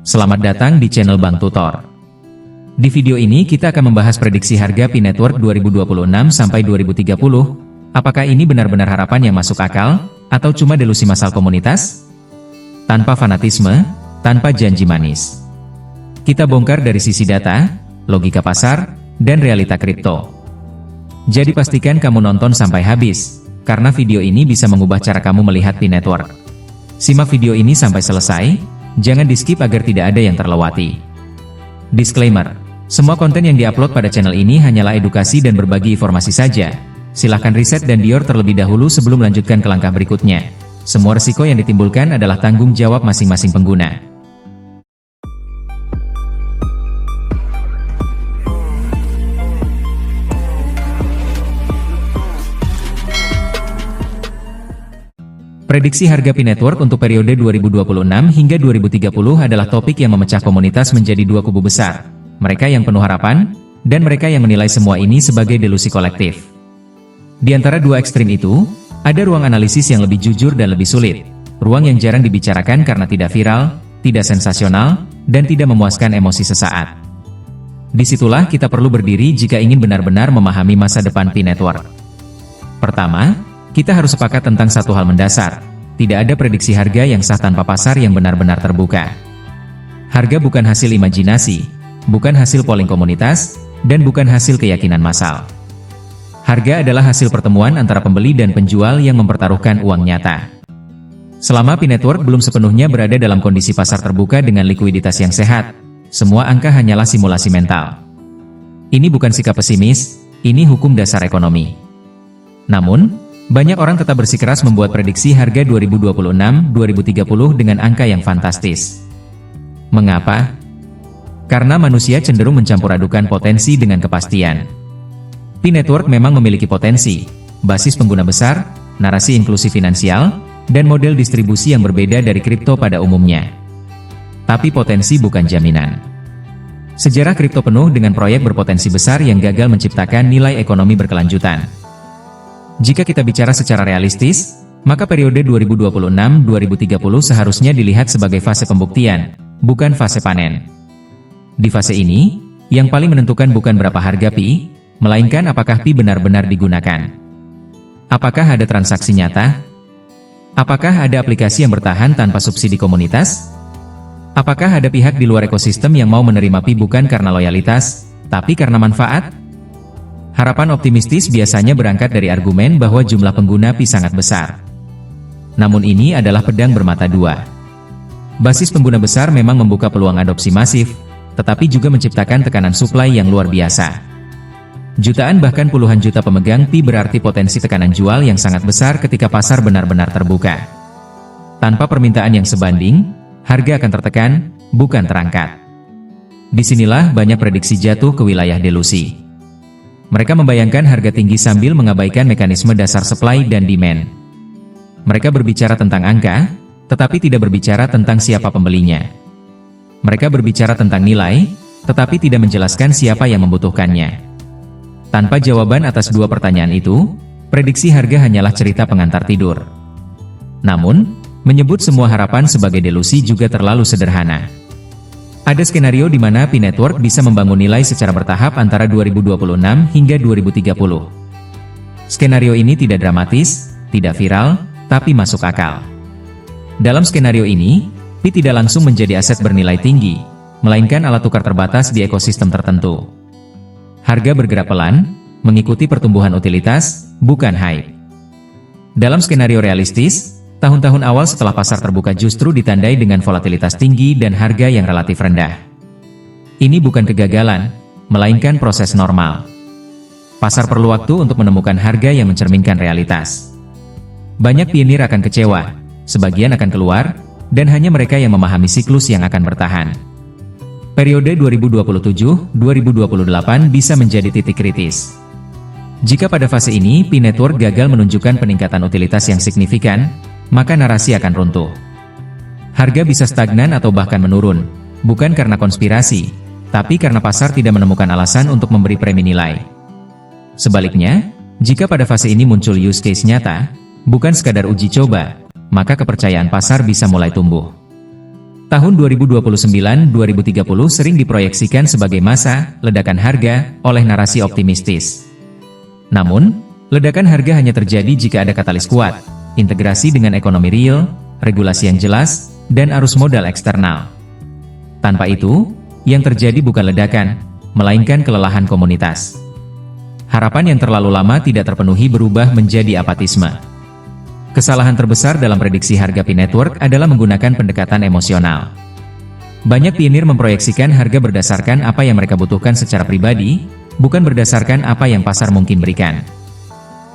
Selamat datang di channel Bang Tutor. Di video ini kita akan membahas prediksi harga Pi Network 2026 sampai 2030. Apakah ini benar-benar harapan yang masuk akal, atau cuma delusi massal komunitas? Tanpa fanatisme, tanpa janji manis. Kita bongkar dari sisi data, logika pasar, dan realita kripto. Jadi pastikan kamu nonton sampai habis, karena video ini bisa mengubah cara kamu melihat Pi Network. Simak video ini sampai selesai. Jangan di-skip agar tidak ada yang terlewati. Disclaimer, semua konten yang diupload pada channel ini hanyalah edukasi dan berbagi informasi saja. Silahkan riset dan dior terlebih dahulu sebelum melanjutkan ke langkah berikutnya. Semua resiko yang ditimbulkan adalah tanggung jawab masing-masing pengguna. Prediksi harga Pi Network untuk periode 2026 hingga 2030 adalah topik yang memecah komunitas menjadi dua kubu besar. Mereka yang penuh harapan, dan mereka yang menilai semua ini sebagai delusi kolektif. Di antara dua ekstrim itu, ada ruang analisis yang lebih jujur dan lebih sulit. Ruang yang jarang dibicarakan karena tidak viral, tidak sensasional, dan tidak memuaskan emosi sesaat. Disitulah kita perlu berdiri jika ingin benar-benar memahami masa depan Pi Network. Pertama, kita harus sepakat tentang satu hal mendasar. Tidak ada prediksi harga yang sah tanpa pasar yang benar-benar terbuka. Harga bukan hasil imajinasi, bukan hasil polling komunitas, dan bukan hasil keyakinan massal. Harga adalah hasil pertemuan antara pembeli dan penjual yang mempertaruhkan uang nyata. Selama Pi Network belum sepenuhnya berada dalam kondisi pasar terbuka dengan likuiditas yang sehat, semua angka hanyalah simulasi mental. Ini bukan sikap pesimis, ini hukum dasar ekonomi. Namun, banyak orang tetap bersikeras membuat prediksi harga 2026-2030 dengan angka yang fantastis. Mengapa? Karena manusia cenderung mencampur adukan potensi dengan kepastian. Pi Network memang memiliki potensi, basis pengguna besar, narasi inklusi finansial, dan model distribusi yang berbeda dari kripto pada umumnya. Tapi potensi bukan jaminan. Sejarah kripto penuh dengan proyek berpotensi besar yang gagal menciptakan nilai ekonomi berkelanjutan. Jika kita bicara secara realistis, maka periode 2026-2030 seharusnya dilihat sebagai fase pembuktian, bukan fase panen. Di fase ini, yang paling menentukan bukan berapa harga Pi, melainkan apakah Pi benar-benar digunakan. Apakah ada transaksi nyata? Apakah ada aplikasi yang bertahan tanpa subsidi komunitas? Apakah ada pihak di luar ekosistem yang mau menerima Pi bukan karena loyalitas, tapi karena manfaat? Harapan optimistis biasanya berangkat dari argumen bahwa jumlah pengguna Pi sangat besar. Namun ini adalah pedang bermata dua. Basis pengguna besar memang membuka peluang adopsi masif, tetapi juga menciptakan tekanan supply yang luar biasa. Jutaan bahkan puluhan juta pemegang Pi berarti potensi tekanan jual yang sangat besar ketika pasar benar-benar terbuka. Tanpa permintaan yang sebanding, harga akan tertekan, bukan terangkat. Disinilah banyak prediksi jatuh ke wilayah delusi. Mereka membayangkan harga tinggi sambil mengabaikan mekanisme dasar supply dan demand. Mereka berbicara tentang angka, tetapi tidak berbicara tentang siapa pembelinya. Mereka berbicara tentang nilai, tetapi tidak menjelaskan siapa yang membutuhkannya. Tanpa jawaban atas dua pertanyaan itu, prediksi harga hanyalah cerita pengantar tidur. Namun, menyebut semua harapan sebagai delusi juga terlalu sederhana. Ada skenario di mana Pi Network bisa membangun nilai secara bertahap antara 2026 hingga 2030. Skenario ini tidak dramatis, tidak viral, tapi masuk akal. Dalam skenario ini, Pi tidak langsung menjadi aset bernilai tinggi, melainkan alat tukar terbatas di ekosistem tertentu. Harga bergerak pelan, mengikuti pertumbuhan utilitas, bukan hype. Dalam skenario realistis, tahun-tahun awal setelah pasar terbuka justru ditandai dengan volatilitas tinggi dan harga yang relatif rendah. Ini bukan kegagalan, melainkan proses normal. Pasar perlu waktu untuk menemukan harga yang mencerminkan realitas. Banyak pionir akan kecewa, sebagian akan keluar, dan hanya mereka yang memahami siklus yang akan bertahan. Periode 2027-2028 bisa menjadi titik kritis. Jika pada fase ini Pi Network gagal menunjukkan peningkatan utilitas yang signifikan, maka narasi akan runtuh. Harga bisa stagnan atau bahkan menurun, bukan karena konspirasi, tapi karena pasar tidak menemukan alasan untuk memberi premi nilai. Sebaliknya, jika pada fase ini muncul use case nyata, bukan sekadar uji coba, maka kepercayaan pasar bisa mulai tumbuh. Tahun 2029-2030 sering diproyeksikan sebagai masa ledakan harga oleh narasi optimistis. Namun, ledakan harga hanya terjadi jika ada katalis kuat, integrasi dengan ekonomi real, regulasi yang jelas, dan arus modal eksternal. Tanpa itu, yang terjadi bukan ledakan, melainkan kelelahan komunitas. Harapan yang terlalu lama tidak terpenuhi berubah menjadi apatisme. Kesalahan terbesar dalam prediksi harga P-Network adalah menggunakan pendekatan emosional. Banyak pionir memproyeksikan harga berdasarkan apa yang mereka butuhkan secara pribadi, bukan berdasarkan apa yang pasar mungkin berikan.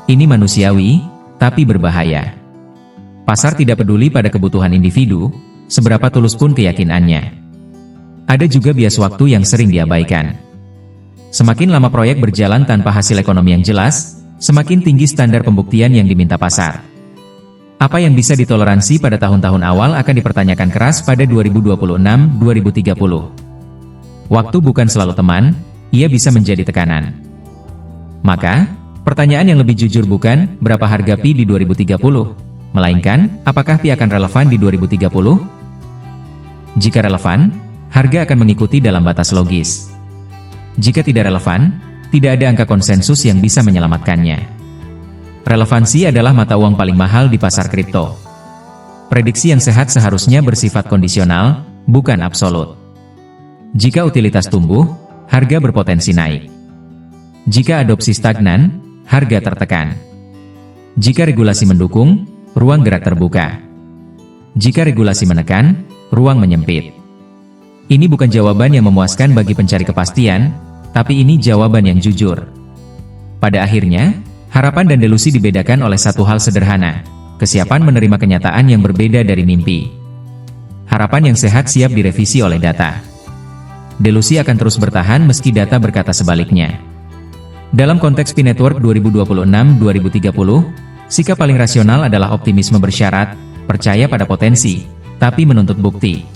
Ini manusiawi, tapi berbahaya. Pasar tidak peduli pada kebutuhan individu, seberapa tulus pun keyakinannya. Ada juga bias waktu yang sering diabaikan. Semakin lama proyek berjalan tanpa hasil ekonomi yang jelas, semakin tinggi standar pembuktian yang diminta pasar. Apa yang bisa ditoleransi pada tahun-tahun awal akan dipertanyakan keras pada 2026-2030. Waktu bukan selalu teman, ia bisa menjadi tekanan. Maka, pertanyaan yang lebih jujur bukan berapa harga Pi di 2030, melainkan apakah Pi akan relevan di 2030? Jika relevan, harga akan mengikuti dalam batas logis. Jika tidak relevan, tidak ada angka konsensus yang bisa menyelamatkannya. Relevansi adalah mata uang paling mahal di pasar kripto. Prediksi yang sehat seharusnya bersifat kondisional, bukan absolut. Jika utilitas tumbuh, harga berpotensi naik. Jika adopsi stagnan, harga tertekan. Jika regulasi mendukung, ruang gerak terbuka. Jika regulasi menekan, ruang menyempit. Ini bukan jawaban yang memuaskan bagi pencari kepastian, tapi ini jawaban yang jujur. Pada akhirnya, harapan dan delusi dibedakan oleh satu hal sederhana, kesiapan menerima kenyataan yang berbeda dari mimpi. Harapan yang sehat siap direvisi oleh data. Delusi akan terus bertahan meski data berkata sebaliknya. Dalam konteks P-Network 2026-2030, sikap paling rasional adalah optimisme bersyarat, percaya pada potensi, tapi menuntut bukti.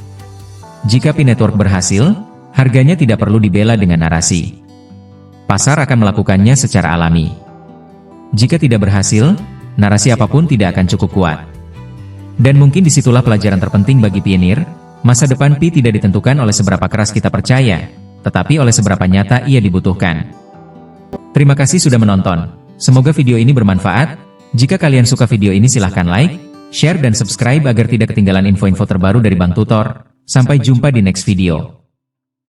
Jika P-Network berhasil, harganya tidak perlu dibela dengan narasi. Pasar akan melakukannya secara alami. Jika tidak berhasil, narasi apapun tidak akan cukup kuat. Dan mungkin disitulah pelajaran terpenting bagi pionir, masa depan Pi tidak ditentukan oleh seberapa keras kita percaya, tetapi oleh seberapa nyata ia dibutuhkan. Terima kasih sudah menonton. Semoga video ini bermanfaat. Jika kalian suka video ini silahkan like, share dan subscribe agar tidak ketinggalan info-info terbaru dari Bang Tutor. Sampai jumpa di next video.